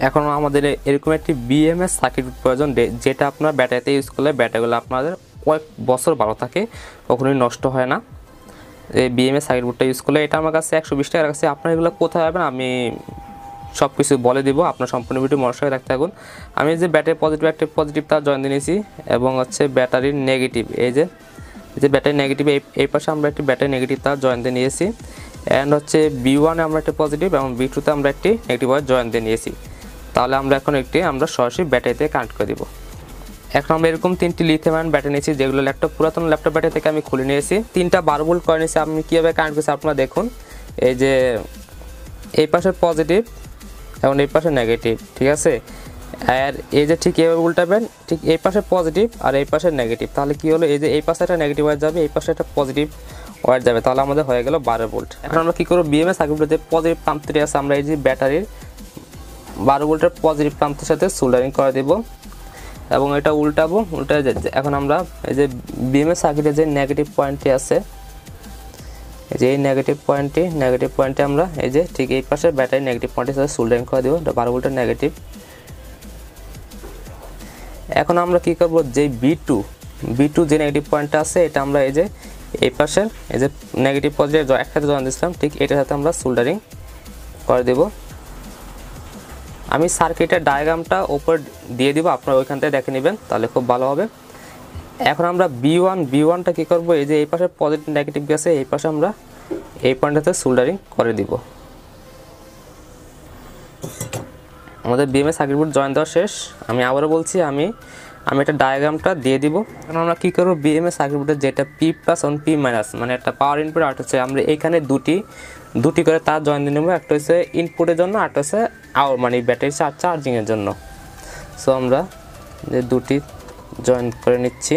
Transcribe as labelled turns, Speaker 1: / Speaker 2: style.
Speaker 1: এখন আমাদের এরকম একটি বিএমএস সার্কিট প্রয়োজন, যেটা আপনার ব্যাটারিতে ইউজ করলে ব্যাটারিগুলো আপনাদের কয়েক বছর ভালো থাকে, কখনোই নষ্ট হয় না। এই বিএমএস সার্কিট বোর্ডটা ইউজ করলে এটা আমার কাছে 120 টাকার কাছে। আপনার এগুলো কোথায় পাবেন আমি সব কিছু বলে দিব, আপনার সম্পূর্ণ ভিডিও মনোযোগ রাখতে থাকুন। আমি যে ব্যাটারি পজিটিভ তার জয়েন দিয়ে নিয়েছি, এবং হচ্ছে ব্যাটারির নেগেটিভ, এই যে ব্যাটারি নেগেটিভ এই পাশে আমরা একটি ব্যাটারি নেগেটিভ তার জয়েন দিয়ে নিয়েছি। অ্যান্ড হচ্ছে B1 আমরা একটা পজিটিভ এবং B2 আমরা একটি নেগেটিভ ওয়্যার জয়েন দিয়ে নিয়েছি। তাহলে আমরা এখন আমরা সরাসরি ব্যাটারিতে কানেক্ট করে দিব। এখন আমরা এরকম 3টি লিথিয়াম আয়ন ব্যাটারি নিয়েছি, যেগুলো পুরাতন ল্যাপটপ ব্যাটারি থেকে আমি খুলে নিয়েছি। 3টা 12 ভোল্ট করে নিয়েছি। আমি কীভাবে কানেক্ট করছি আপনারা দেখুন। এই যে এই পাশে পজিটিভ এবং এই পাশে নেগেটিভ, ঠিক আছে। আর এই যে ঠিক এভাবে উল্টাবেন, ঠিক এই পাশে পজিটিভ আর এই পাশে নেগেটিভ। তাহলে কি হলো, এই যে এই পাশে একটা নেগেটিভ ওয়্যার যাবে, এই পাশে একটা পজিটিভ ওয়্যার যাবে, তাহলে আমাদের হয়ে গেল 12 ভোল্ট। এখন আমরা কী করবো, বিএমএস সার্কিটের যে পজিটিভ প্রান্তটি আছে, আমরা এই যে ব্যাটারির 12 ভোল্টের পজিটিভ প্রান্তের সাথে সোল্ডারিং করে দেব এবং এটা উল্টাবো। এখন আমরা এই যে বিএমএস সার্কিটের যে নেগেটিভ পয়েন্টটি আছে, এই যে এই নেগেটিভ পয়েন্টে আমরা এই যে ঠিক এই পাশে ব্যাটারি নেগেটিভ পয়েন্টের সাথে সোল্ডারিং করে দেবো, 12 ভোল্টের নেগেটিভ। এখন আমরা কি করব, যে B2 যে নেগেটিভ পয়েন্টটা আছে, এটা আমরা এই যে এই পাশে এই যে নেগেটিভ পজিটিভ একসাথে জয়েন দিয়েছিলাম, ঠিক এটার সাথে আমরা সোল্ডারিং করে দেব। আমি সার্কিটের ডায়াগ্রামটা উপর দিয়ে দিব, আপনারা ওইখান থেকে দেখে নেবেন, তাহলে খুব ভালো হবে। এখন আমরা B1টা কী করব, এই যে এই পাশে পজিটিভ নেগেটিভ গেছে, এই পাশে আমরা এই পয়েন্টটাতে সোল্ডারিং করে দিব। আমাদের বিএমএস সার্কিট বোর্ড জয়েন দেওয়া শেষ। আমি আবারও বলছি, আমি একটা ডায়াগ্রামটা দিয়ে দিব। এখন আমরা কী করব, বিএমএস সার্কিট বোর্ডের যেটা P+ এবং P-, মানে একটা পাওয়ার ইনপুট, আর হচ্ছে আমরা এখানে দুটি করে তার জয়েন দিয়ে নেব। একটা হচ্ছে ইনপুটের জন্য, আর একটা হচ্ছে মানে ব্যাটারি চার্জিংয়ের জন্য। সো আমরা যে দুটি জয়েন করে নিচ্ছি।